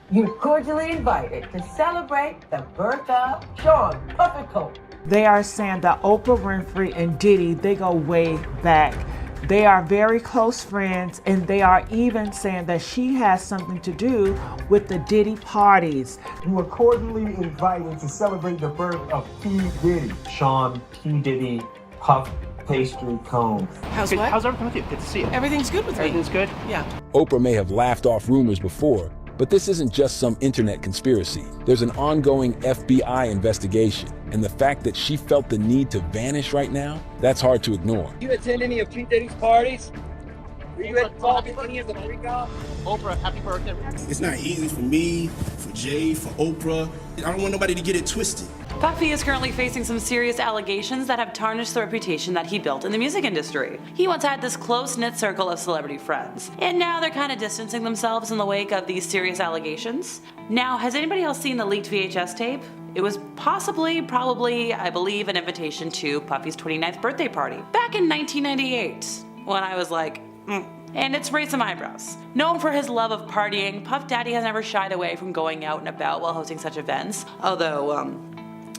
You're cordially invited to celebrate the birth of Sean Puffy Coat. They are saying that Oprah Winfrey and Diddy, they go way back. They are very close friends, and they are even saying that she has something to do with the Diddy parties. You are cordially invited to celebrate the birth of P. Diddy. Sean P. Diddy Puff Pastry Cone. How's everything with you? Good to see you. Everything's good with me. Everything's good? Yeah. Oprah may have laughed off rumors before, but this isn't just some internet conspiracy. There's an ongoing FBI investigation, and the fact that she felt the need to vanish right now, that's hard to ignore. Did you attend any of P. Diddy's parties? Were you involved in any of the freak-out? Oprah, happy birthday. It's not easy for me, for Jay, for Oprah. I don't want nobody to get it twisted. Puffy is currently facing some serious allegations that have tarnished the reputation that he built in the music industry. He once had this close-knit circle of celebrity friends, and now they're kind of distancing themselves in the wake of these serious allegations. Now, has anybody else seen the leaked VHS tape? It was probably, I believe, an invitation to Puffy's 29th birthday party back in 1998, when I was like, And it's raised some eyebrows. Known for his love of partying, Puff Daddy has never shied away from going out and about while hosting such events, although,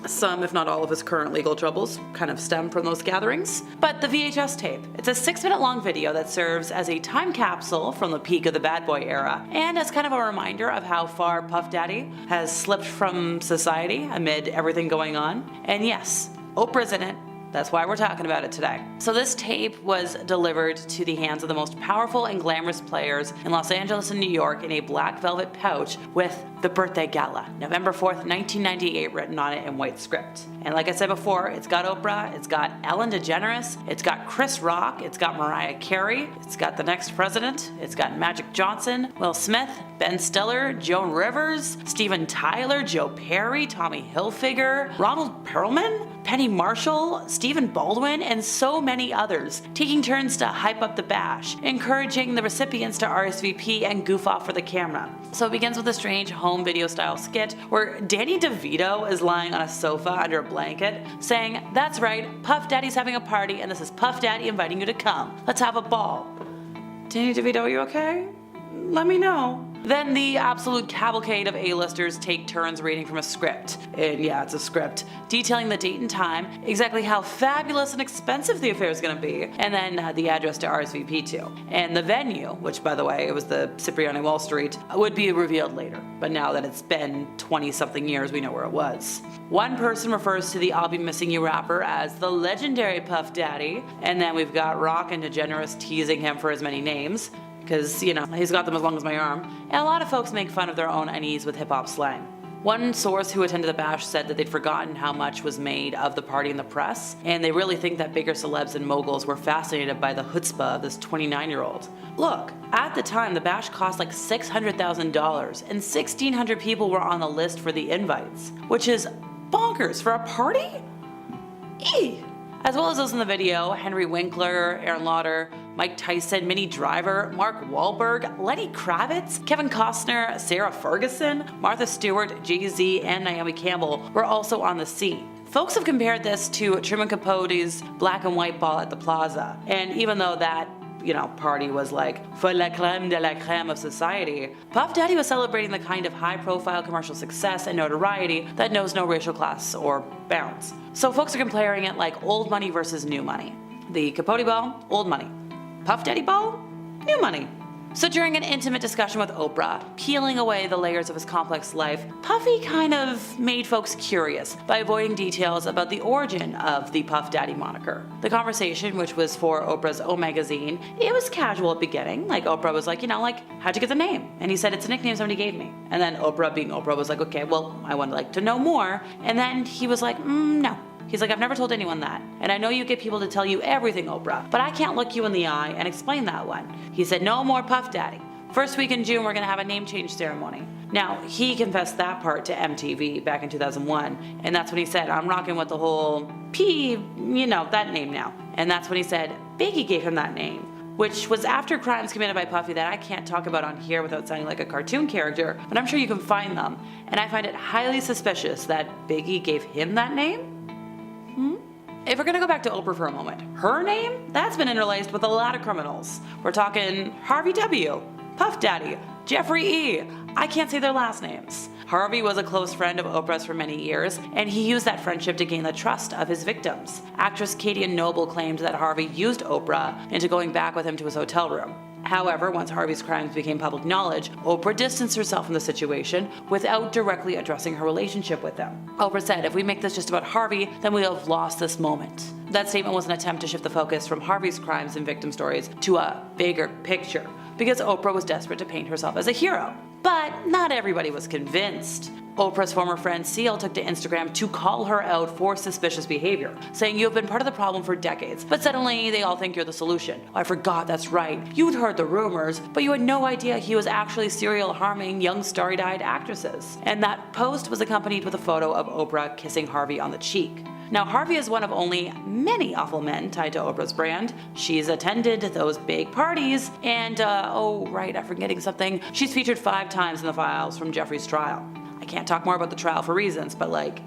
some, if not all, of his current legal troubles kind of stem from those gatherings. But the VHS tape, it's a 6-minute long video that serves as a time capsule from the peak of the bad boy era, and as kind of a reminder of how far Puff Daddy has slipped from society amid everything going on. And yes, Oprah's in it. That's why we're talking about it today. So this tape was delivered to the hands of the most powerful and glamorous players in Los Angeles and New York in a black velvet pouch with the birthday gala, November 4th, 1998, written on it in white script. And like I said before, it's got Oprah, it's got Ellen DeGeneres, it's got Chris Rock, it's got Mariah Carey, it's got the next president, it's got Magic Johnson, Will Smith, Ben Stiller, Joan Rivers, Steven Tyler, Joe Perry, Tommy Hilfiger, Ronald Perlman, Penny Marshall, Stephen Baldwin, and so many others, taking turns to hype up the bash, encouraging the recipients to RSVP and goof off for the camera. So it begins with a strange home video style skit where Danny DeVito is lying on a sofa under a blanket, saying, "That's right, Puff Daddy's having a party and this is Puff Daddy inviting you to come. Let's have a ball." Danny DeVito, are you okay? Let me know. Then the absolute cavalcade of A-listers take turns reading from a script. And yeah, it's a script, detailing the date and time, exactly how fabulous and expensive the affair is going to be, and then the address to RSVP to. And the venue, which by the way, it was the Cipriani Wall Street, would be revealed later. But now that it's been 20-something years, we know where it was. One person refers to the I'll Be Missing You rapper as the legendary Puff Daddy, and then we've got Rock and DeGeneres teasing him for his many names, because, you know, he's got them as long as my arm. And a lot of folks make fun of their own unease with hip-hop slang. One source who attended the bash said that they'd forgotten how much was made of the party in the press, and they really think that bigger celebs and moguls were fascinated by the chutzpah of this 29-year-old. Look, at the time the bash cost like $600,000, and 1,600 people were on the list for the invites, which is bonkers for a party? Eee! As well as those in the video, Henry Winkler, Aaron Lauder, Mike Tyson, Minnie Driver, Mark Wahlberg, Lenny Kravitz, Kevin Costner, Sarah Ferguson, Martha Stewart, Jay-Z, and Naomi Campbell were also on the scene. Folks have compared this to Truman Capote's black and white ball at the Plaza, and even though that party was like for la crème de la crème of society, Puff Daddy was celebrating the kind of high-profile commercial success and notoriety that knows no racial class or bounds. So folks are comparing it like old money versus new money. The Capote ball, old money. Puff Daddy ball, new money. So during an intimate discussion with Oprah, peeling away the layers of his complex life, Puffy kind of made folks curious by avoiding details about the origin of the Puff Daddy moniker. The conversation, which was for Oprah's O magazine, it was casual at the beginning. Like Oprah was like, how'd you get the name? And he said, it's a nickname somebody gave me. And then Oprah, being Oprah, was like, okay, well, I would like to know more. And then he was like, no. He's like, I've never told anyone that. And I know you get people to tell you everything, Oprah, but I can't look you in the eye and explain that one. He said, no more Puff Daddy. First week in June, we're gonna have a name change ceremony. Now, he confessed that part to MTV back in 2001, and that's when he said, I'm rocking with the whole P, that name now. And that's when he said, Biggie gave him that name, which was after crimes committed by Puffy that I can't talk about on here without sounding like a cartoon character, but I'm sure you can find them. And I find it highly suspicious that Biggie gave him that name. If we're gonna go back to Oprah for a moment, her name, that's been interlaced with a lot of criminals. We're talking Harvey W., Puff Daddy, Jeffrey E., I can't say their last names. Harvey was a close friend of Oprah's for many years, and he used that friendship to gain the trust of his victims. Actress Katie Noble claimed that Harvey used Oprah into going back with him to his hotel room. However, once Harvey's crimes became public knowledge, Oprah distanced herself from the situation without directly addressing her relationship with him. Oprah said, "If we make this just about Harvey, then we'll have lost this moment." That statement was an attempt to shift the focus from Harvey's crimes and victim stories to a bigger picture, because Oprah was desperate to paint herself as a hero. But not everybody was convinced. Oprah's former friend Seal took to Instagram to call her out for suspicious behavior, saying, "You have been part of the problem for decades, but suddenly they all think you're the solution. I forgot, that's right. You'd heard the rumors, but you had no idea he was actually serial harming young starry-eyed actresses." And that post was accompanied with a photo of Oprah kissing Harvey on the cheek. Now, Harvey is one of only many awful men tied to Oprah's brand. She's attended those big parties, and oh right, I'm forgetting something. She's featured 5 times in the files from Jeffrey's trial. I can't talk more about the trial for reasons, but like,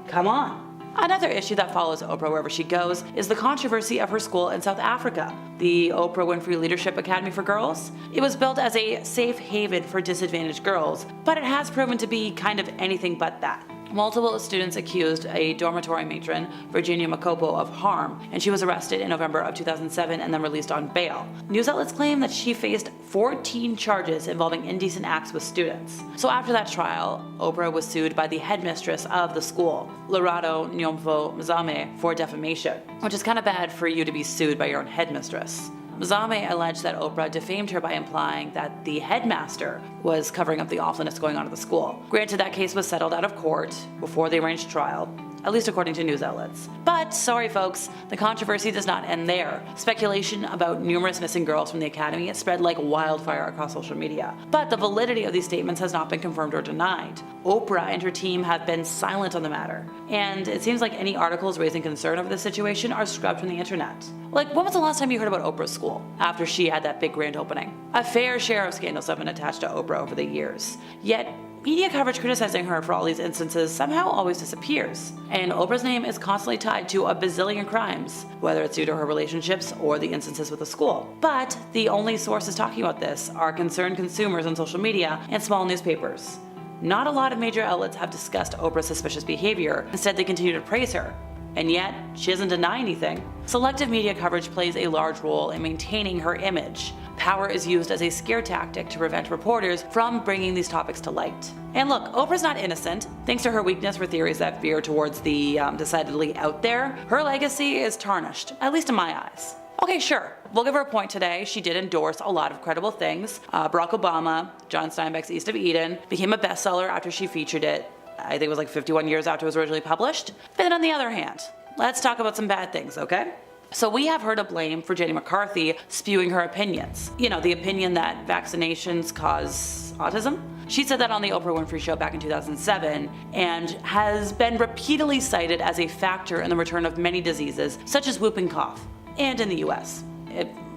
come on. Another issue that follows Oprah wherever she goes is the controversy of her school in South Africa, the Oprah Winfrey Leadership Academy for Girls. It was built as a safe haven for disadvantaged girls, but it has proven to be kind of anything but that. Multiple students accused a dormitory matron, Virginia Makopo, of harm, and she was arrested in November of 2007 and then released on bail. News outlets claim that she faced 14 charges involving indecent acts with students. So after that trial, Oprah was sued by the headmistress of the school, Lerato Nyomfo Mzame, for defamation, which is kind of bad for you to be sued by your own headmistress. Mzame alleged that Oprah defamed her by implying that the headmaster was covering up the awfulness going on at the school. Granted, that case was settled out of court before the arranged trial, at least according to news outlets. But, sorry folks, the controversy does not end there. Speculation about numerous missing girls from the academy has spread like wildfire across social media. But the validity of these statements has not been confirmed or denied. Oprah and her team have been silent on the matter, and it seems like any articles raising concern over this situation are scrubbed from the internet. Like, when was the last time you heard about Oprah's school after she had that big grand opening? A fair share of scandals have been attached to Oprah over the years, yet media coverage criticizing her for all these instances somehow always disappears, and Oprah's name is constantly tied to a bazillion crimes, whether it's due to her relationships or the instances with the school. But the only sources talking about this are concerned consumers on social media and small newspapers. Not a lot of major outlets have discussed Oprah's suspicious behavior, instead they continue to praise her. And yet, she doesn't deny anything. Selective media coverage plays a large role in maintaining her image. Power is used as a scare tactic to prevent reporters from bringing these topics to light. And look, Oprah's not innocent. Thanks to her weakness for theories that veer towards the decidedly out there, her legacy is tarnished, at least in my eyes. Okay, sure, we'll give her a point today. She did endorse a lot of credible things. Barack Obama, John Steinbeck's East of Eden, became a bestseller after she featured it. I think it was like 51 years after it was originally published. But then on the other hand, let's talk about some bad things, okay? So we have her to blame for Jenny McCarthy spewing her opinions. You know, the opinion that vaccinations cause autism. She said that on the Oprah Winfrey Show back in 2007 and has been repeatedly cited as a factor in the return of many diseases such as whooping cough, and in the US,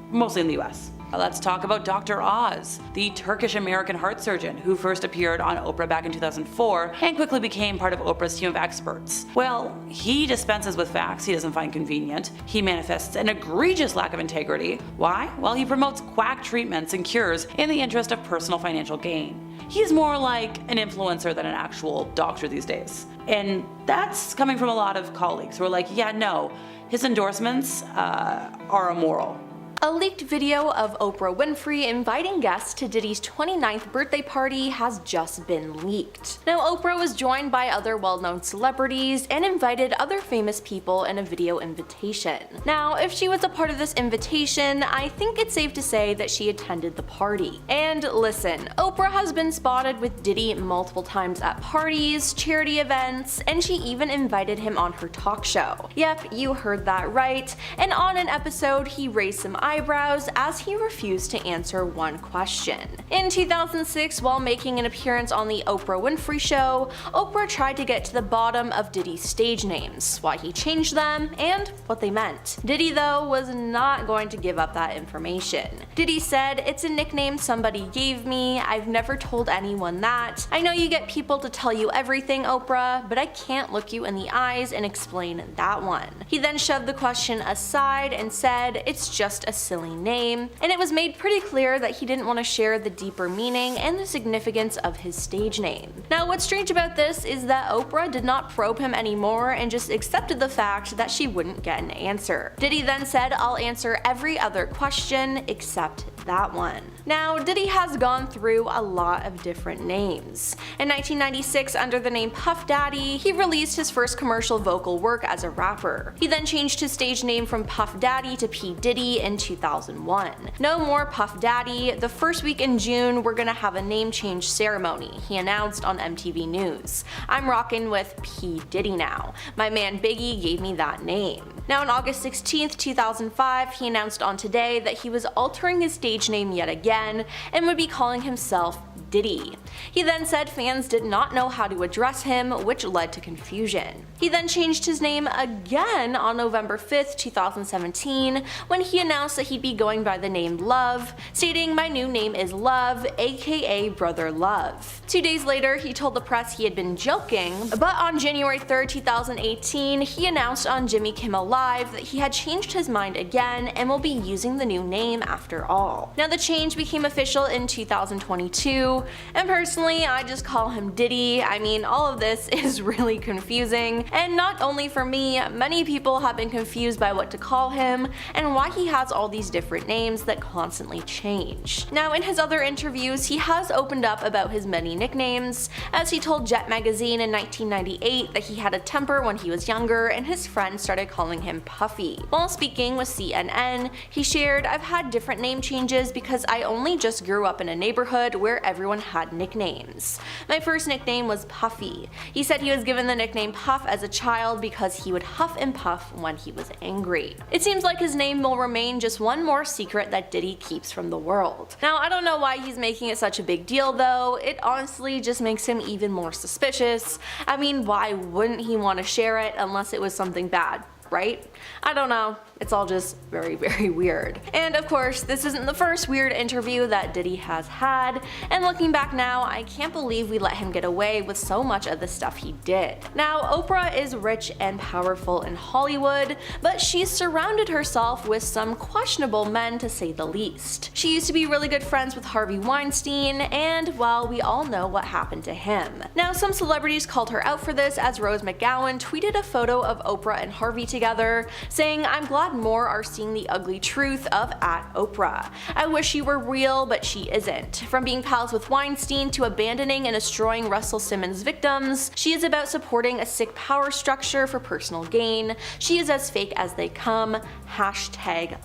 mostly in the US. Let's talk about Dr. Oz, the Turkish-American heart surgeon who first appeared on Oprah back in 2004 and quickly became part of Oprah's team of experts. Well, he dispenses with facts he doesn't find convenient. He manifests an egregious lack of integrity. Why? Well, he promotes quack treatments and cures in the interest of personal financial gain. He's more like an influencer than an actual doctor these days. And that's coming from a lot of colleagues who are like, yeah, no, his endorsements are immoral. A leaked video of Oprah Winfrey inviting guests to Diddy's 29th birthday party has just been leaked. Now, Oprah was joined by other well-known celebrities and invited other famous people in a video invitation. Now, if she was a part of this invitation, I think it's safe to say that she attended the party. And listen, Oprah has been spotted with Diddy multiple times at parties, charity events, and she even invited him on her talk show. Yep, you heard that right. And on an episode, he raised some eyebrows as he refused to answer one question. In 2006, while making an appearance on the Oprah Winfrey Show, Oprah tried to get to the bottom of Diddy's stage names, why he changed them, and what they meant. Diddy, though, was not going to give up that information. Diddy said, "It's a nickname somebody gave me. I've never told anyone that. I know you get people to tell you everything, Oprah, but I can't look you in the eyes and explain that one." He then shoved the question aside and said, "It's just a silly name, and it was made pretty clear that he didn't want to share the deeper meaning and the significance of his stage name. Now, what's strange about this is that Oprah did not probe him anymore and just accepted the fact that she wouldn't get an answer. Diddy then said, "I'll answer every other question except that one." Now, Diddy has gone through a lot of different names. In 1996, under the name Puff Daddy, he released his first commercial vocal work as a rapper. He then changed his stage name from Puff Daddy to P. Diddy in 2001. No more Puff Daddy. The first week in June, we're gonna have a name change ceremony, he announced on MTV News. "I'm rocking with P. Diddy now. My man Biggie gave me that name." Now, on August 16th, 2005, he announced on Today that he was altering his stage name yet again and would be calling himself Diddy. He then said fans did not know how to address him, which led to confusion. He then changed his name again on November 5th, 2017, when he announced that he'd be going by the name Love, stating, "My new name is Love, aka Brother Love." 2 days later, he told the press he had been joking, but on January 3rd, 2018, he announced on Jimmy Kimmel Live that he had changed his mind again and will be using the new name after all. Now, the change became official in 2022, and personally, I just call him Diddy. I mean, all of this is really confusing, and not only for me, many people have been confused by what to call him and why he has all these different names that constantly change. Now, in his other interviews, he has opened up about his many nicknames, as he told Jet magazine in 1998 that he had a temper when he was younger and his friends started calling him Puffy. While speaking with CNN, he shared, "I've had different name changes because I only just grew up in a neighborhood where everyone had nicknames. My first nickname was Puffy." He said he was given the nickname Puff as a child because he would huff and puff when he was angry. It seems like his name will remain just one more secret that Diddy keeps from the world. Now, I don't know why he's making it such a big deal though. It honestly just makes him even more suspicious. I mean, why wouldn't he want to share it unless it was something bad, right? I don't know. It's all just very, very weird. And of course, this isn't the first weird interview that Diddy has had, and looking back now, I can't believe we let him get away with so much of the stuff he did. Now, Oprah is rich and powerful in Hollywood, but she's surrounded herself with some questionable men, to say the least. She used to be really good friends with Harvey Weinstein, and well, we all know what happened to him. Now, some celebrities called her out for this, as Rose McGowan tweeted a photo of Oprah and Harvey together, saying, "I'm glad more are seeing the ugly truth of @Oprah. I wish she were real, but she isn't. From being pals with Weinstein to abandoning and destroying Russell Simmons' victims, she is about supporting a sick power structure for personal gain. She is as fake as they come.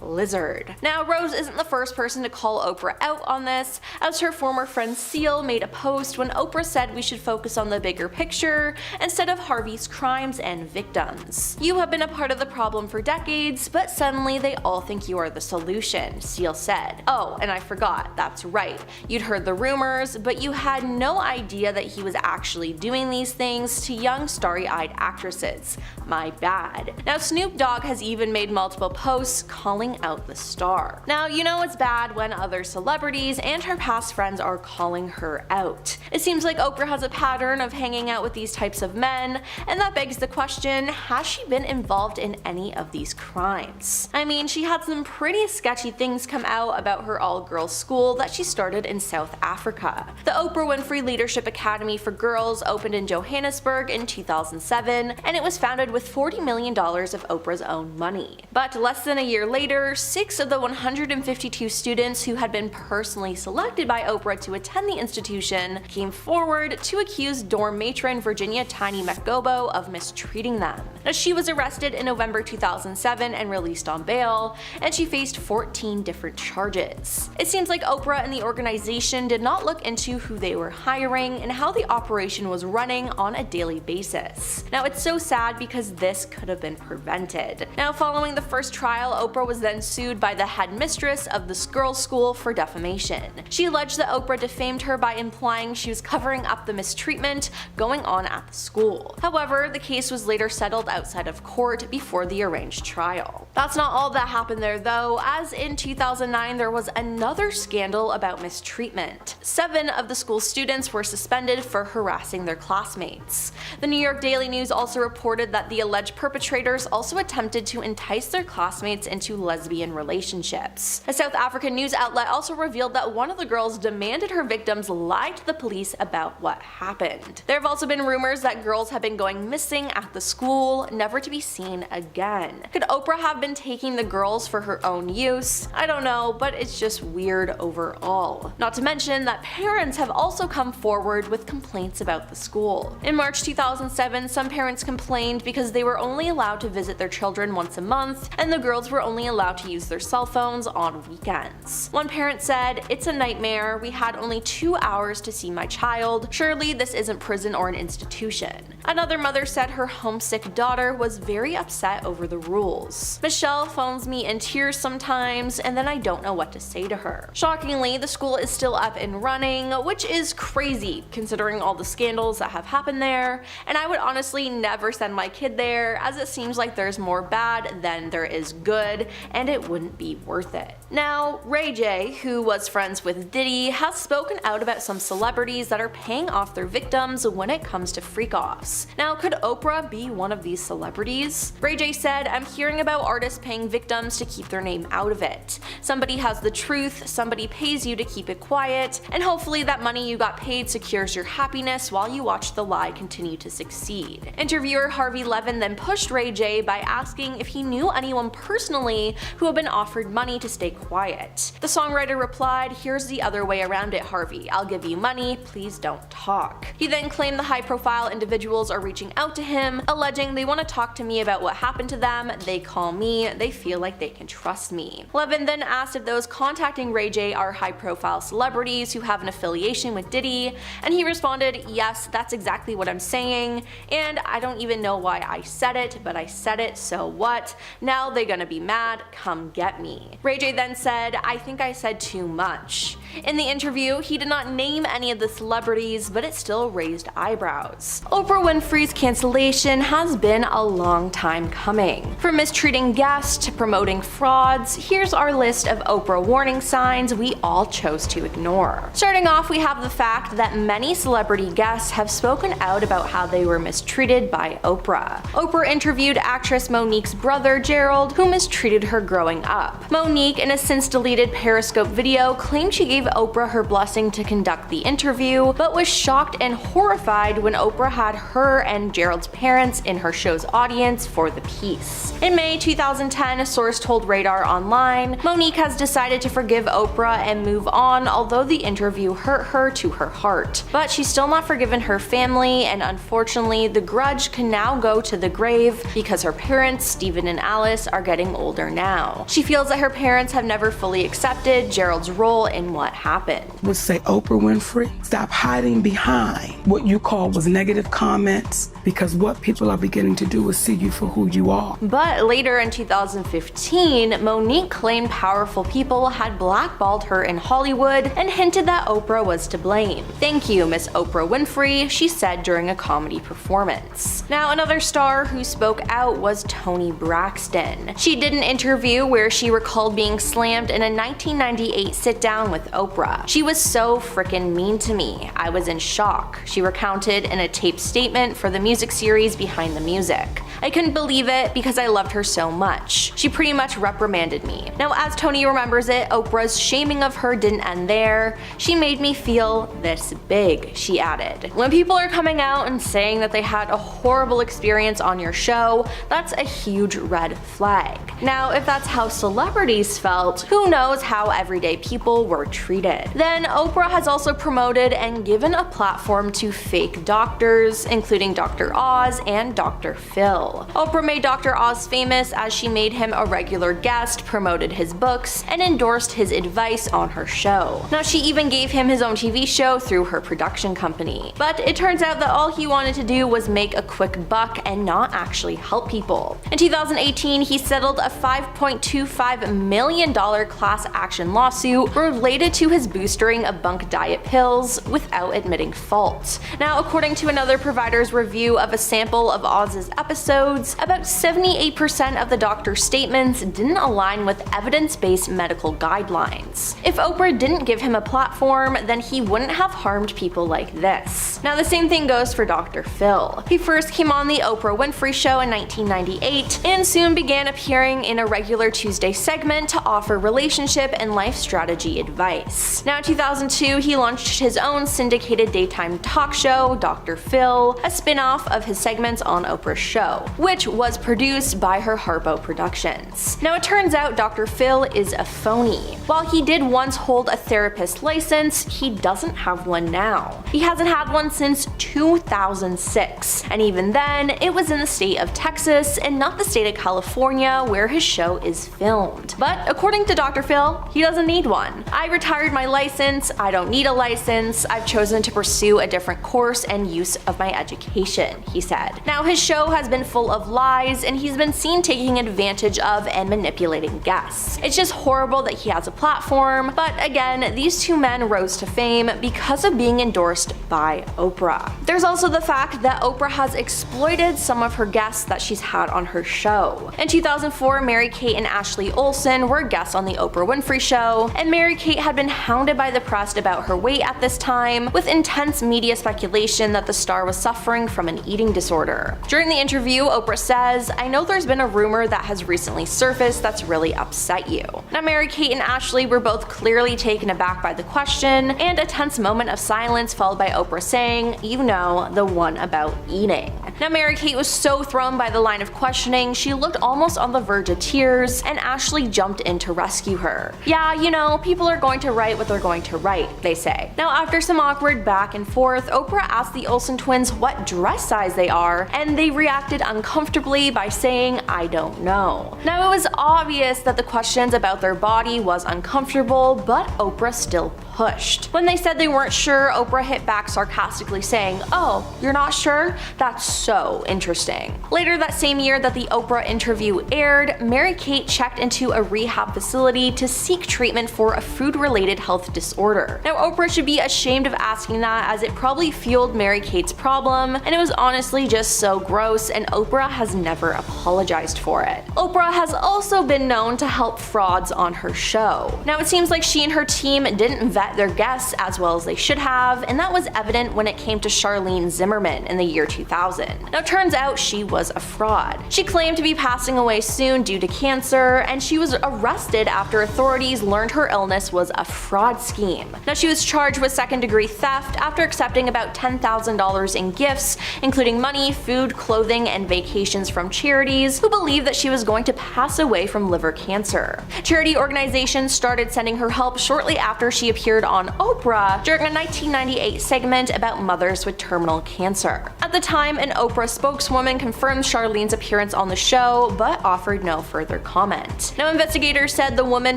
#Lizard." Now, Rose isn't the first person to call Oprah out on this, as her former friend Seal made a post when Oprah said we should focus on the bigger picture instead of Harvey's crimes and victims. "You have been a part of the problem for decades, but suddenly they all think you are the solution," Seal said. "Oh, and I forgot, that's right. You'd heard the rumors, but you had no idea that he was actually doing these things to young starry-eyed actresses. My bad." Now, Snoop Dogg has even made multiple posts calling out the star. Now, you know it's bad when other celebrities and her past friends are calling her out. It seems like Oprah has a pattern of hanging out with these types of men, and that begs the question, has she been involved in any of these crimes? I mean, she had some pretty sketchy things come out about her all-girls school that she started in South Africa. The Oprah Winfrey Leadership Academy for Girls opened in Johannesburg in 2007, and it was founded with $40 million of Oprah's own money. But less than a year later, 6 of the 152 students who had been personally selected by Oprah to attend the institution came forward to accuse dorm matron Virginia Tiny McGobo of mistreating them. Now, she was arrested in November 2007 and released on bail, and she faced 14 different charges. It seems like Oprah and the organization did not look into who they were hiring and how the operation was running on a daily basis. Now, it's so sad because this could have been prevented. Now, following the first trial, Oprah was then sued by the headmistress of this girls' school for defamation. She alleged that Oprah defamed her by implying she was covering up the mistreatment going on at the school. However, the case was later settled outside of court before the arranged trial. That's not all that happened there though, as in 2009 there was another scandal about mistreatment. 7 of the school students were suspended for harassing their classmates. The New York Daily News also reported that the alleged perpetrators also attempted to entice their classmates into lesbian relationships. A South African news outlet also revealed that one of the girls demanded her victims lie to the police about what happened. There have also been rumors that girls have been going missing at the school, never to be seen again. Could Oprah have been taking the girls for her own use? I don't know, but it's just weird overall. Not to mention that parents have also come forward with complaints about the school. In March 2007, some parents complained because they were only allowed to visit their children once a month, and the girls were only allowed to use their cell phones on weekends. One parent said, "It's a nightmare. We had only 2 hours to see my child. Surely this isn't prison or an institution." Another mother said her homesick daughter was very upset over the rules. "Michelle phones me in tears sometimes, and then I don't know what to say to her." Shockingly, the school is still up and running, which is crazy considering all the scandals that have happened there, and I would honestly never send my kid there, as it seems like there's more bad than there is good, and it wouldn't be worth it. Now, Ray J, who was friends with Diddy, has spoken out about some celebrities that are paying off their victims when it comes to freak-offs. Now, could Oprah be one of these celebrities? Ray J said, "I'm hearing about artists paying victims to keep their name out of it. Somebody has the truth, somebody pays you to keep it quiet, and hopefully that money you got paid secures your happiness while you watch the lie continue to succeed." Interviewer Harvey Levin then pushed Ray J by asking if he knew anyone personally who had been offered money to stay quiet. The songwriter replied, "Here's the other way around it, Harvey. I'll give you money, please don't talk." He then claimed the high-profile individuals are reaching out to him, alleging they want to talk to me about what happened to them, they call me, they feel like they can trust me. Levin then asked if those contacting Ray J are high-profile celebrities who have an affiliation with Diddy, and he responded, "Yes, that's exactly what I'm saying, and I don't even know why I said it, but I said it, so what? Now they gonna be mad, come get me." Ray J then said, "I think I said too much." In the interview, he did not name any of the celebrities, but it still raised eyebrows. Oprah Winfrey's cancellation has been a long time coming. From mistreating guests to promoting frauds, here's our list of Oprah warning signs we all chose to ignore. Starting off, we have the fact that many celebrity guests have spoken out about how they were mistreated by Oprah. Oprah interviewed actress Monique's brother, Gerald, who mistreated her growing up. Monique, in a since-deleted Periscope video, claimed she gave Oprah her blessing to conduct the interview, but was shocked and horrified when Oprah had her and Gerald's parents in her show's audience for the piece. In May 2010, a source told Radar Online, Monique has decided to forgive Oprah and move on, although the interview hurt her to her heart. But she's still not forgiven her family, and unfortunately, the grudge can now go to the grave because her parents, Stephen and Alice, are getting older now. She feels that her parents have never fully accepted Gerald's role in what happened. Would say, Oprah Winfrey, stop hiding behind what you call was negative comments, because what people are beginning to do is see you for who you are. But later in 2015, Monique claimed powerful people had blackballed her in Hollywood and hinted that Oprah was to blame. "Thank you, Miss Oprah Winfrey," she said during a comedy performance. Now, another star who spoke out was Toni Braxton. She did an interview where she recalled being slammed in a 1998 sit-down with Oprah. "She was so frickin' mean to me. I was in shock," she recounted in a taped statement for the music series Behind the Music. "I couldn't believe it because I loved her so much. She pretty much reprimanded me." Now, as Toni remembers it, Oprah's shaming of her didn't end there. "She made me feel this big," she added. When people are coming out and saying that they had a horrible experience on your show, that's a huge red flag. Now, if that's how celebrities felt, who knows how everyday people were treated. Then Oprah has also promoted and given a platform to fake doctors, including Dr. Oz and Dr. Phil. Oprah made Dr. Oz famous as she made him a regular guest, promoted his books, and endorsed his advice on her show. Now, she even gave him his own TV show through her production company. But it turns out that all he wanted to do was make a quick buck and not actually help people. In 2018, he settled a $5.25 million class action lawsuit related to his boostering of bunk diet pills without admitting fault. Now, according to another provider's review of a sample of Oz's episode, episodes, about 78% of the doctor's statements didn't align with evidence-based medical guidelines. If Oprah didn't give him a platform, then he wouldn't have harmed people like this. Now the same thing goes for Dr. Phil. He first came on the Oprah Winfrey Show in 1998 and soon began appearing in a regular Tuesday segment to offer relationship and life strategy advice. Now in 2002, he launched his own syndicated daytime talk show, Dr. Phil, a spin-off of his segments on Oprah's show, which was produced by her Harpo Productions. Now it turns out Dr. Phil is a phony. While he did once hold a therapist license, he doesn't have one now. He hasn't had one since 2006, and even then, it was in the state of Texas and not the state of California where his show is filmed. But according to Dr. Phil, he doesn't need one. I retired my license, I don't need a license, I've chosen to pursue a different course and use of my education, he said. Now his show has been full of lies and he's been seen taking advantage of and manipulating guests. It's just horrible that he has a platform, but again, these two men rose to fame because of being endorsed by Oprah. There's also the fact that Oprah has exploited some of her guests that she's had on her show. In 2004, Mary-Kate and Ashley Olsen were guests on the Oprah Winfrey Show, and Mary-Kate had been hounded by the press about her weight at this time, with intense media speculation that the star was suffering from an eating disorder. During the interview, Oprah says, "I know there's been a rumor that has recently surfaced that's really upset you." Now Mary-Kate and Ashley were both clearly taken aback by the question, and a tense moment of silence followed by Oprah saying, "You know, the one about eating." Now Mary-Kate was so thrown by the line of questioning, she looked almost on the verge of tears, and Ashley jumped in to rescue her. "Yeah, you know, people are going to write what they're going to write," they say. Now after some awkward back and forth, Oprah asked the Olsen twins what dress size they are, and they reacted uncomfortably by saying, "I don't know." Now it was obvious that the questions about their body was uncomfortable, but Oprah still pushed. When they said they weren't sure, Oprah hit back sarcastically saying, "Oh, you're not sure? That's so interesting." Later that same year that the Oprah interview aired, Mary-Kate checked into a rehab facility to seek treatment for a food-related health disorder. Now Oprah should be ashamed of asking that, as it probably fueled Mary-Kate's problem, and it was honestly just so gross, and Oprah has never apologized for it. Oprah has also been known to help frauds on her show. Now it seems like she and her team didn't vet their guests as well as they should have, and that was evident when it came to Charlene Zimmerman in the year 2000. Now turns out she was a fraud. She claimed to be passing away soon due to cancer, and she was arrested after authorities learned her illness was a fraud scheme. Now she was charged with second-degree theft after accepting about $10,000 in gifts, including money, food, clothing, and vacations from charities who believed that she was going to pass away from liver cancer. Charity organizations started sending her help shortly after she appeared on Oprah during a 1998 segment about mothers with terminal cancer. At the time, an Oprah spokeswoman confirmed Charlene's appearance on the show, but offered no further comment. Now investigators said the woman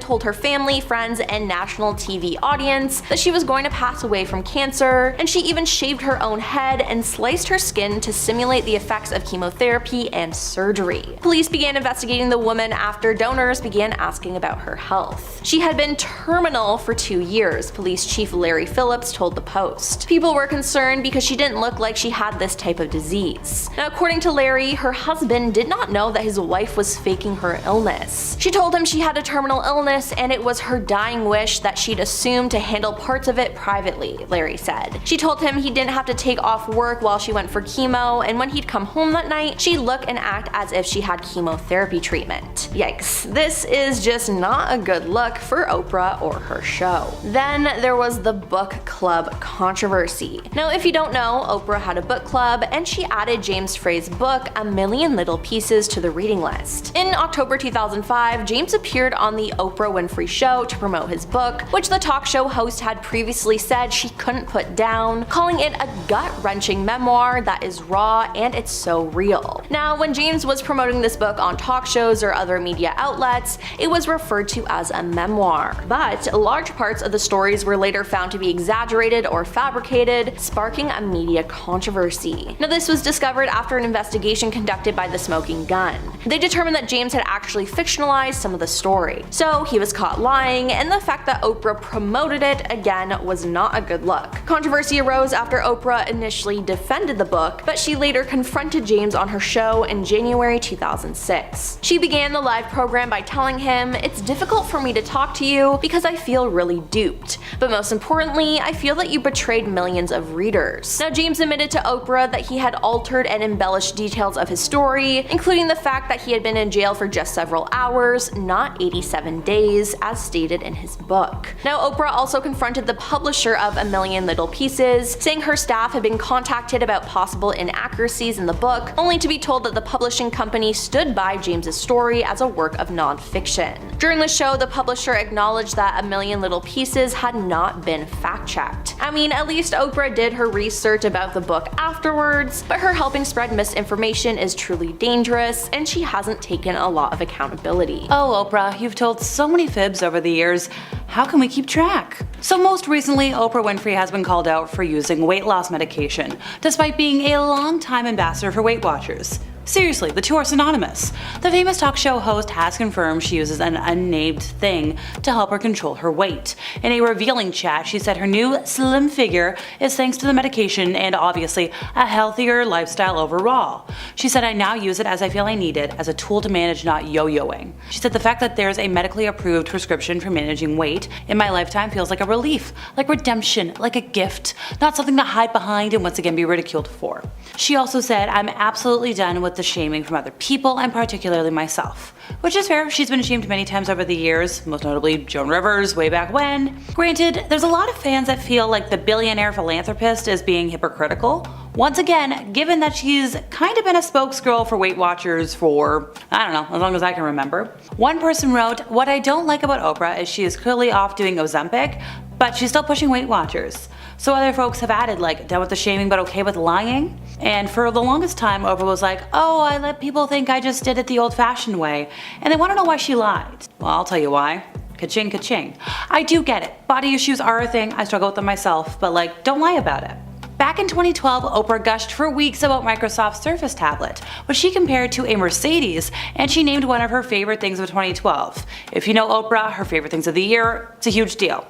told her family, friends, and national TV audience that she was going to pass away from cancer, and she even shaved her own head and sliced her skin to simulate the effects of chemotherapy and surgery. Police began investigating the woman after donors began asking about her health. She had been terminal for 2 years, Police Chief Larry Phillips told the Post. People were concerned because she didn't look like she had this type of disease. Now according to Larry, her husband did not know that his wife was faking her illness. She told him she had a terminal illness and it was her dying wish that she'd assumed to handle parts of it privately, Larry said. She told him he didn't have to take off work while she went for chemo, and when he'd come home that night, she'd look and act as if she had chemotherapy treatment. Yikes, this is just not a good look for Oprah or her show. Then there was the book club controversy. Now if you don't know, Oprah had a book club and she added James Frey's book A Million Little Pieces to the reading list. In October 2005, James appeared on the Oprah Winfrey Show to promote his book, which the talk show host had previously said she couldn't put down, calling it a gut-wrenching memoir that is raw and it's so real. Now when James was promoting this book on talk shows or other media outlets, it was referred to as a memoir, but large parts of the stories were later found to be exaggerated or fabricated, sparking a media controversy. Now this was discovered after an investigation conducted by the Smoking Gun. They determined that James had actually fictionalized some of the story, so he was caught lying, and the fact that Oprah promoted it again was not a good look. Controversy arose after Oprah initially defended the book, but she later confronted James on her show show in January 2006. She began the live program by telling him, "It's difficult for me to talk to you because I feel really duped. But most importantly, I feel that you betrayed millions of readers." Now, James admitted to Oprah that he had altered and embellished details of his story, including the fact that he had been in jail for just several hours, not 87 days, as stated in his book. Now, Oprah also confronted the publisher of A Million Little Pieces, saying her staff had been contacted about possible inaccuracies in the book, only to be told that the publishing company stood by James's story as a work of non-fiction. During the show, the publisher acknowledged that A Million Little Pieces had not been fact-checked. I mean, at least Oprah did her research about the book afterwards, but her helping spread misinformation is truly dangerous, and she hasn't taken a lot of accountability. Oh, Oprah, you've told so many fibs over the years. How can we keep track? So most recently, Oprah Winfrey has been called out for using weight loss medication, despite being a long-time ambassador for Weight Watchers. Seriously, the two are synonymous. The famous talk show host has confirmed she uses an unnamed thing to help her control her weight. In a revealing chat, she said her new slim figure is thanks to the medication and obviously a healthier lifestyle overall. She said, "I now use it as I feel I need it, as a tool to manage not yo-yoing." She said the fact that there's a medically approved prescription for managing weight in my lifetime feels like a relief, like redemption, like a gift, not something to hide behind and once again be ridiculed for. She also said, "I'm absolutely done with the shaming from other people and particularly myself." Which is fair, she's been shamed many times over the years, most notably Joan Rivers way back when. Granted, there's a lot of fans that feel like the billionaire philanthropist is being hypocritical. Once again, given that she's kind of been a spokesgirl for Weight Watchers for, I don't know, as long as I can remember. One person wrote, "What I don't like about Oprah is she is clearly off doing Ozempic, but she's still pushing Weight Watchers." So other folks have added, like, done with the shaming but okay with lying. And for the longest time, Oprah was like, "Oh, I let people think I just did it the old-fashioned way," and they want to know why she lied. Well, I'll tell you why. Ka-ching, ka-ching. I do get it. Body issues are a thing. I struggle with them myself, but like, don't lie about it. Back in 2012, Oprah gushed for weeks about Microsoft's Surface tablet, which she compared to a Mercedes, and she named one of her favorite things of 2012. If you know Oprah, her favorite things of the year, it's a huge deal.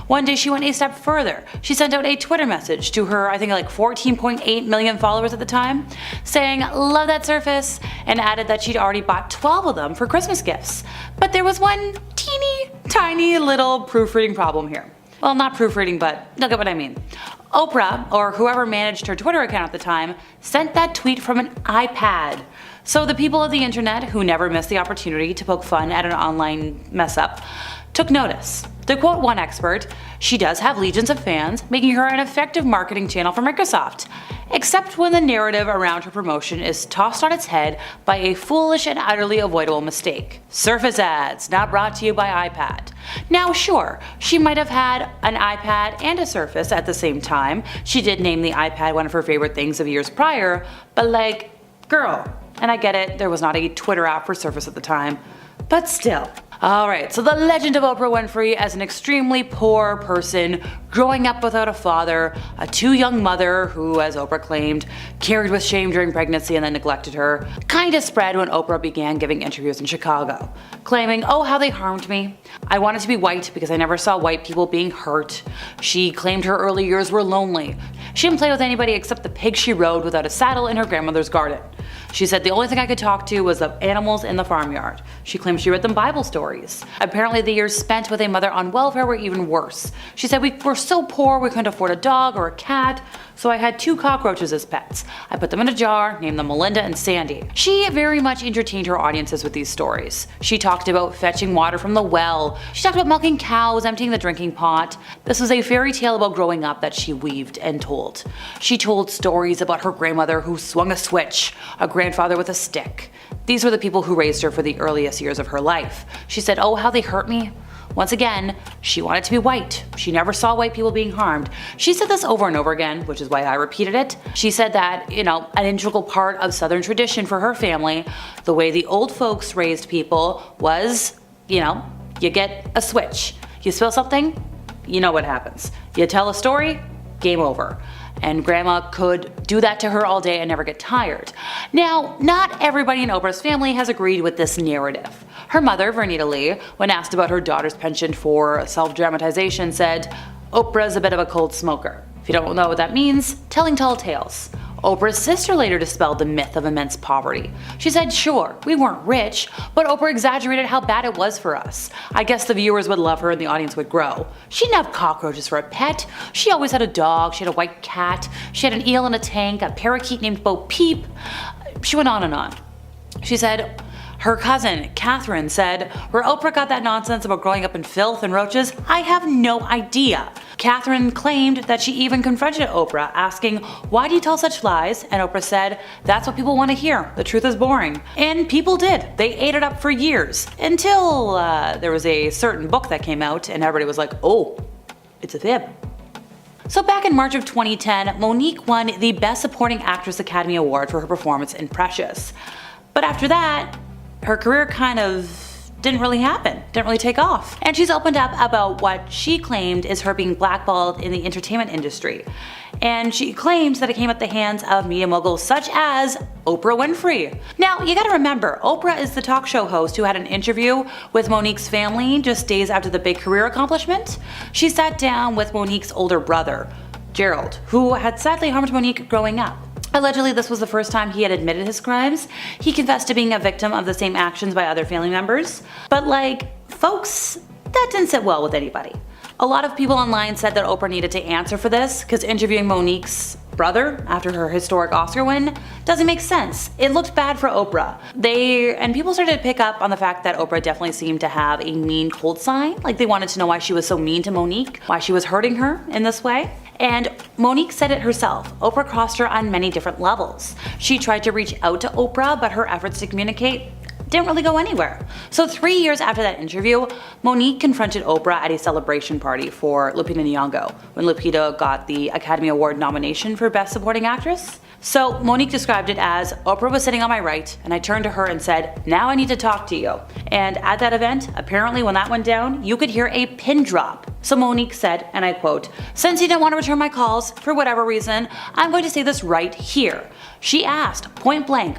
One day she went a step further. She sent out a Twitter message to her, I think like 14.8 million followers at the time, saying, "Love that Surface," and added that she'd already bought 12 of them for Christmas gifts. But there was one teeny tiny little proofreading problem here. Well, not proofreading, but you'll get what I mean. Oprah, or whoever managed her Twitter account at the time, sent that tweet from an iPad. So the people of the internet, who never miss the opportunity to poke fun at an online mess up, took notice. To quote one expert, "She does have legions of fans, making her an effective marketing channel for Microsoft. Except when the narrative around her promotion is tossed on its head by a foolish and utterly avoidable mistake. Surface ads, not brought to you by iPad." Now sure, she might have had an iPad and a Surface at the same time. She did name the iPad one of her favorite things of years prior, but like, girl. And I get it, there was not a Twitter app for Surface at the time, but still. Alright, so the legend of Oprah Winfrey as an extremely poor person, growing up without a father, a too young mother who, as Oprah claimed, carried with shame during pregnancy and then neglected her, kinda spread when Oprah began giving interviews in Chicago, claiming, "Oh, how they harmed me. I wanted to be white because I never saw white people being hurt." She claimed her early years were lonely. She didn't play with anybody except the pig she rode without a saddle in her grandmother's garden. She said the only thing I could talk to was the animals in the farmyard. She claimed she read them Bible stories. Apparently the years spent with a mother on welfare were even worse. She said, "We were so poor we couldn't afford a dog or a cat, so I had 2 cockroaches as pets. I put them in a jar, named them Melinda and Sandy." She very much entertained her audiences with these stories. She talked about fetching water from the well. She talked about milking cows, emptying the drinking pot. This was a fairy tale about growing up that she weaved and told. She told stories about her grandmother who swung a switch, a grandfather with a stick. These were the people who raised her for the earliest years of her life. She said, "Oh, how they hurt me." Once again, she wanted to be white. She never saw white people being harmed. She said this over and over again, which is why I repeated it. She said that, an integral part of Southern tradition for her family, the way the old folks raised people was, you get a switch. You spill something, you know what happens. You tell a story, game over. And grandma could do that to her all day and never get tired. Now, not everybody in Oprah's family has agreed with this narrative. Her mother, Vernita Lee, when asked about her daughter's penchant for self-dramatization, said, "Oprah's a bit of a cold smoker." If you don't know what that means, telling tall tales. Oprah's sister later dispelled the myth of immense poverty. She said, sure, we weren't rich, but Oprah exaggerated how bad it was for us. I guess the viewers would love her and the audience would grow. She didn't have cockroaches for a pet. She always had a dog, she had a white cat, she had an eel in a tank, a parakeet named Bo Peep. She went on and on. She said, her cousin, Catherine, said, where Oprah got that nonsense about growing up in filth and roaches, I have no idea. Catherine claimed that she even confronted Oprah, asking, why do you tell such lies? And Oprah said, that's what people want to hear. The truth is boring. And people did. They ate it up for years. Until there was a certain book that came out and everybody was like, oh, it's a fib. So back in March of 2010, Monique won the Best Supporting Actress Academy Award for her performance in Precious. But after that, her career kind of didn't really happen, didn't really take off. And she's opened up about what she claimed is her being blackballed in the entertainment industry. And she claims that it came at the hands of media moguls such as Oprah Winfrey. Now, you gotta remember, Oprah is the talk show host who had an interview with Monique's family just days after the big career accomplishment. She sat down with Monique's older brother, Gerald, who had sadly harmed Monique growing up. Allegedly, this was the first time he had admitted his crimes. He confessed to being a victim of the same actions by other family members. But folks, that didn't sit well with anybody. A lot of people online said that Oprah needed to answer for this because interviewing Monique's brother after her historic Oscar win doesn't make sense. It looked bad for Oprah. And people started to pick up on the fact that Oprah definitely seemed to have a mean cold sign. They wanted to know why she was so mean to Monique, why she was hurting her in this way. And Monique said it herself, Oprah crossed her on many different levels. She tried to reach out to Oprah, but her efforts to communicate didn't really go anywhere. So 3 years after that interview, Monique confronted Oprah at a celebration party for Lupita Nyong'o, when Lupita got the Academy Award nomination for Best Supporting Actress. So Monique described it as, Oprah was sitting on my right, and I turned to her and said, now I need to talk to you. And at that event, apparently when that went down, you could hear a pin drop. So Monique said, and I quote, since you didn't want to return my calls, for whatever reason, I'm going to say this right here. She asked, point blank,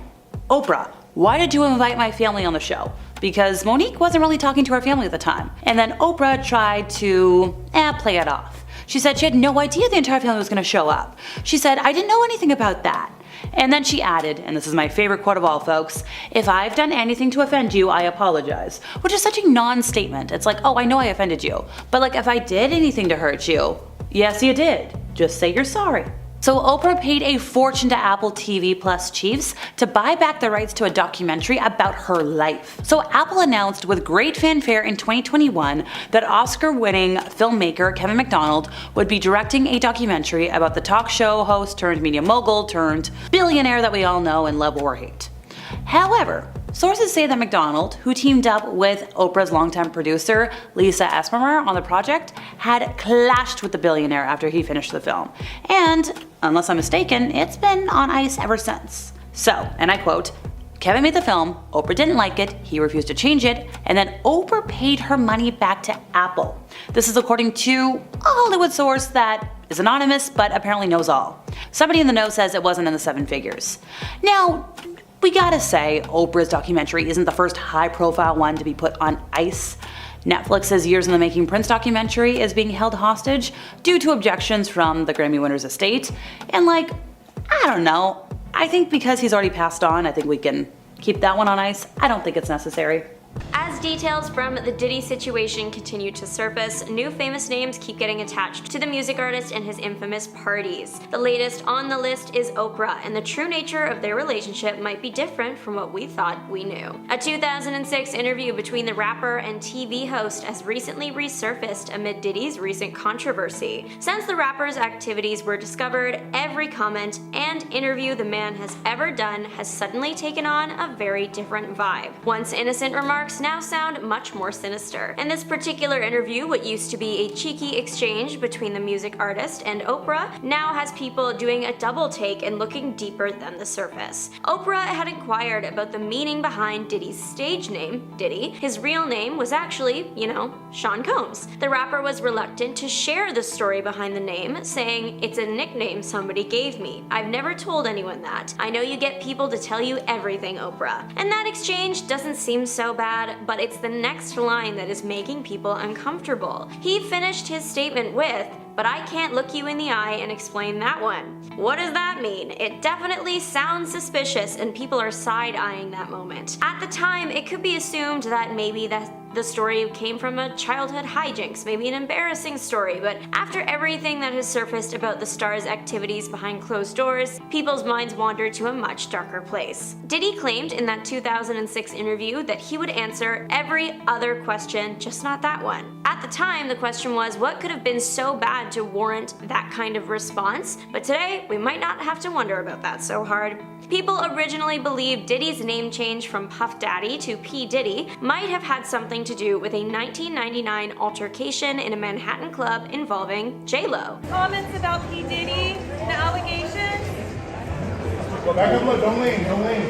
Oprah, why did you invite my family on the show? Because Monique wasn't really talking to her family at the time. And then Oprah tried to play it off. She said she had no idea the entire family was going to show up. She said, I didn't know anything about that. And then she added, and this is my favorite quote of all, folks, if I've done anything to offend you, I apologize. Which is such a non-statement. It's like, oh, I know I offended you. But if I did anything to hurt you, yes, you did. Just say you're sorry. So Oprah paid a fortune to Apple TV Plus chiefs to buy back the rights to a documentary about her life. So Apple announced with great fanfare in 2021 that Oscar-winning filmmaker Kevin McDonald would be directing a documentary about the talk show host turned media mogul turned billionaire that we all know and love or hate. However, sources say that McDonald, who teamed up with Oprah's longtime producer Lisa Esmeralda on the project, had clashed with the billionaire after he finished the film. And, unless I'm mistaken, it's been on ice ever since. So, and I quote, Kevin made the film, Oprah didn't like it, he refused to change it, and then Oprah paid her money back to Apple. This is according to a Hollywood source that is anonymous but apparently knows all. Somebody in the know says it wasn't in the 7 figures. Now, we gotta say, Oprah's documentary isn't the first high-profile one to be put on ice. Netflix's Years in the Making Prince documentary is being held hostage due to objections from the Grammy winner's estate. And I don't know. I think because he's already passed on, I think we can keep that one on ice. I don't think it's necessary. As details from the Diddy situation continue to surface, new famous names keep getting attached to the music artist and his infamous parties. The latest on the list is Oprah, and the true nature of their relationship might be different from what we thought we knew. A 2006 interview between the rapper and TV host has recently resurfaced amid Diddy's recent controversy. Since the rapper's activities were discovered, every comment and interview the man has ever done has suddenly taken on a very different vibe. Once innocent remarks now sound much more sinister. In this particular interview, what used to be a cheeky exchange between the music artist and Oprah now has people doing a double take and looking deeper than the surface. Oprah had inquired about the meaning behind Diddy's stage name, Diddy. His real name was actually, Sean Combs. The rapper was reluctant to share the story behind the name, saying, "It's a nickname somebody gave me. I've never told anyone that. I know you get people to tell you everything, Oprah." And that exchange doesn't seem so bad, but it's the next line that is making people uncomfortable. He finished his statement with, "But I can't look you in the eye and explain that one." What does that mean? It definitely sounds suspicious, and people are side-eyeing that moment. At the time, it could be assumed that maybe the story came from a childhood hijinks, maybe an embarrassing story, but after everything that has surfaced about the star's activities behind closed doors, people's minds wandered to a much darker place. Diddy claimed in that 2006 interview that he would answer every other question, just not that one. At the time, the question was, what could have been so bad to warrant that kind of response? But today, we might not have to wonder about that so hard. People originally believed Diddy's name change from Puff Daddy to P. Diddy might have had something to do with a 1999 altercation in a Manhattan club involving J-Lo. Comments about P. Diddy and the allegations? Go back and look, don't lean. Don't lean.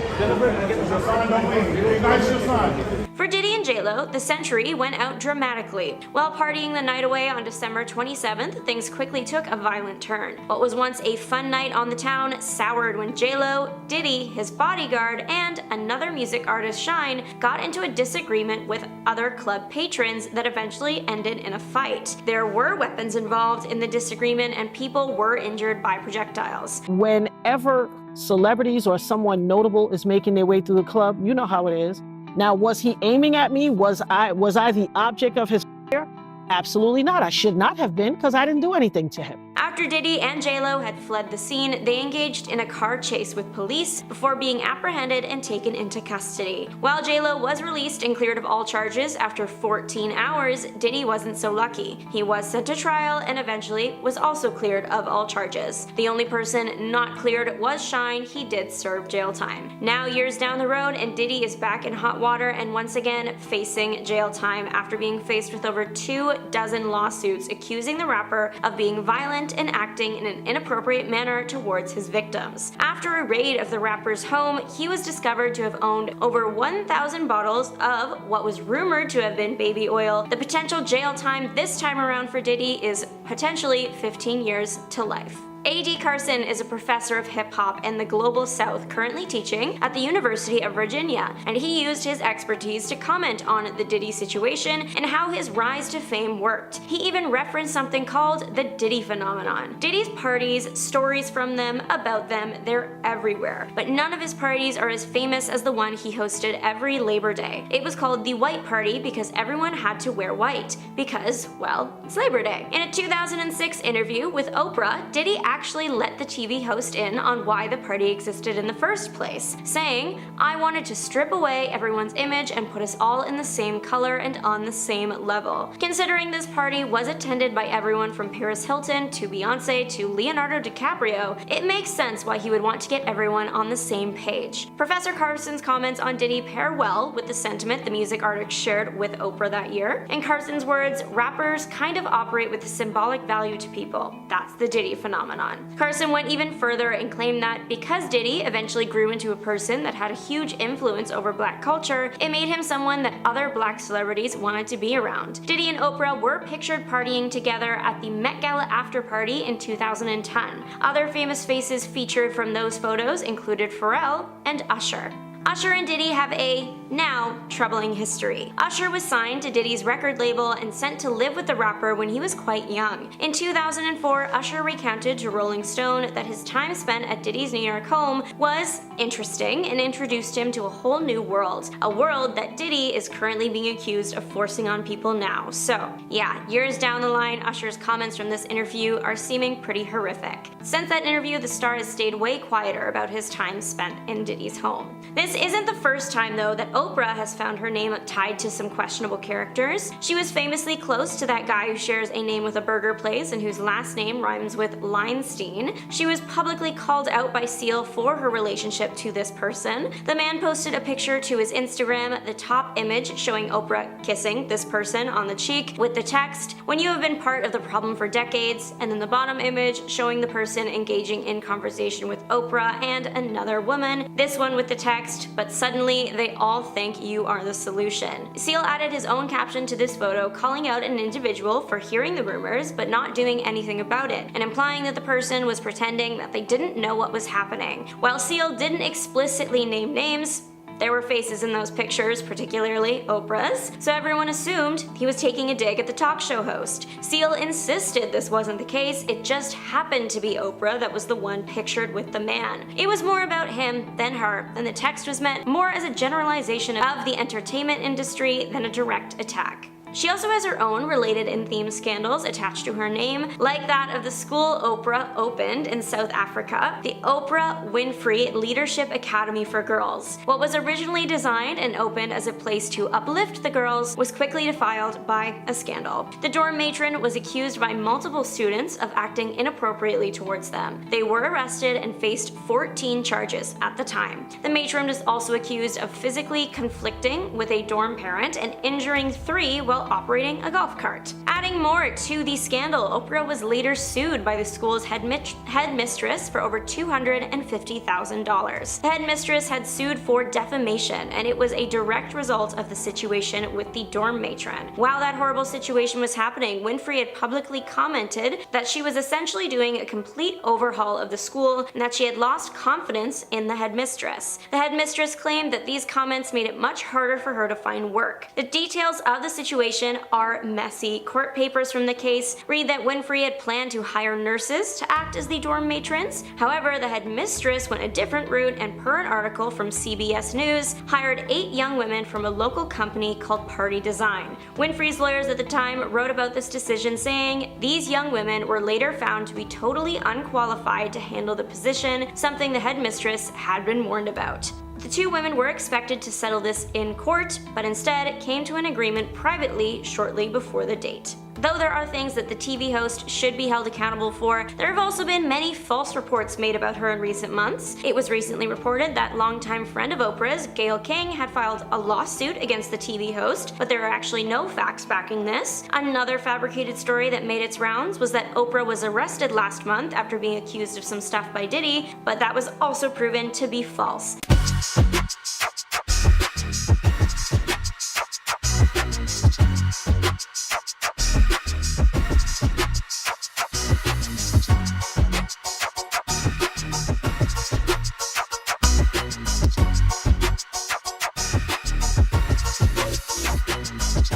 Ignite your sign. For Diddy and J-Lo, the century went out dramatically. While partying the night away on December 27th, things quickly took a violent turn. What was once a fun night on the town soured when J-Lo, Diddy, his bodyguard, and another music artist, Shine, got into a disagreement with other club patrons that eventually ended in a fight. There were weapons involved in the disagreement, and people were injured by projectiles. Whenever celebrities or someone notable is making their way through the club, you know how it is. Now, was he aiming at me? Was I the object of his fear? Absolutely not. I should not have been, because I didn't do anything to him. After Diddy and J-Lo had fled the scene, they engaged in a car chase with police before being apprehended and taken into custody. While J-Lo was released and cleared of all charges after 14 hours, Diddy wasn't so lucky. He was sent to trial and eventually was also cleared of all charges. The only person not cleared was Shine. He did serve jail time. Now, years down the road, and Diddy is back in hot water and once again facing jail time after being faced with over 24 lawsuits accusing the rapper of being violent and acting in an inappropriate manner towards his victims. After a raid of the rapper's home, he was discovered to have owned over 1,000 bottles of what was rumored to have been baby oil. The potential jail time this time around for Diddy is potentially 15 years to life. A.D. Carson is a professor of hip-hop in the Global South, currently teaching at the University of Virginia, and he used his expertise to comment on the Diddy situation and how his rise to fame worked. He even referenced something called the Diddy phenomenon. Diddy's parties, stories from them, about them, they're everywhere, but none of his parties are as famous as the one he hosted every Labor Day. It was called the White Party because everyone had to wear white, because, well, it's Labor Day. In a 2006 interview with Oprah, Diddy actually let the TV host in on why the party existed in the first place, saying, "I wanted to strip away everyone's image and put us all in the same color and on the same level." Considering this party was attended by everyone from Paris Hilton to Beyonce to Leonardo DiCaprio, it makes sense why he would want to get everyone on the same page. Professor Carson's comments on Diddy pair well with the sentiment the music artist shared with Oprah that year. In Carson's words, rappers kind of operate with symbolic value to people. That's the Diddy phenomenon. Carson went even further and claimed that because Diddy eventually grew into a person that had a huge influence over black culture, it made him someone that other black celebrities wanted to be around. Diddy and Oprah were pictured partying together at the Met Gala after party in 2010. Other famous faces featured from those photos included Pharrell and Usher. Usher and Diddy have a, now, troubling history. Usher was signed to Diddy's record label and sent to live with the rapper when he was quite young. In 2004, Usher recounted to Rolling Stone that his time spent at Diddy's New York home was interesting and introduced him to a whole new world. A world that Diddy is currently being accused of forcing on people now. So, yeah, years down the line, Usher's comments from this interview are seeming pretty horrific. Since that interview, the star has stayed way quieter about his time spent in Diddy's home. This isn't the first time, though, that Oprah has found her name tied to some questionable characters. She was famously close to that guy who shares a name with a burger place and whose last name rhymes with Leinstein. She was publicly called out by Seal for her relationship to this person. The man posted a picture to his Instagram, the top image showing Oprah kissing this person on the cheek with the text, "When you have been part of the problem for decades," and then the bottom image showing the person engaging in conversation with Oprah and another woman, this one with the text, "But suddenly they all think you are the solution." Seal added his own caption to this photo, calling out an individual for hearing the rumors but not doing anything about it, and implying that the person was pretending that they didn't know what was happening. While Seal didn't explicitly name names, There were faces in those pictures, particularly Oprah's, so everyone assumed he was taking a dig at the talk show host. Seal insisted this wasn't the case, it just happened to be Oprah that was the one pictured with the man. It was more about him than her, and the text was meant more as a generalization of the entertainment industry than a direct attack. She also has her own related and themed scandals attached to her name, like that of the school Oprah opened in South Africa, the Oprah Winfrey Leadership Academy for Girls. What was originally designed and opened as a place to uplift the girls was quickly defiled by a scandal. The dorm matron was accused by multiple students of acting inappropriately towards them. They were arrested and faced 14 charges at the time. The matron was also accused of physically conflicting with a dorm parent and injuring 3 while operating a golf cart. Adding more to the scandal, Oprah was later sued by the school's headmistress for over $250,000. The headmistress had sued for defamation, and it was a direct result of the situation with the dorm matron. While that horrible situation was happening, Winfrey had publicly commented that she was essentially doing a complete overhaul of the school and that she had lost confidence in the headmistress. The headmistress claimed that these comments made it much harder for her to find work. The details of the situation are messy. Court papers from the case read that Winfrey had planned to hire nurses to act as the dorm matrons. However, the headmistress went a different route and, per an article from CBS News, hired 8 young women from a local company called Party Design. Winfrey's lawyers at the time wrote about this decision saying, "These young women were later found to be totally unqualified to handle the position, something the headmistress had been warned about." The 2 women were expected to settle this in court, but instead came to an agreement privately shortly before the date. Though there are things that the TV host should be held accountable for, there have also been many false reports made about her in recent months. It was recently reported that longtime friend of Oprah's, Gayle King, had filed a lawsuit against the TV host, but there are actually no facts backing this. Another fabricated story that made its rounds was that Oprah was arrested last month after being accused of some stuff by Diddy, but that was also proven to be false.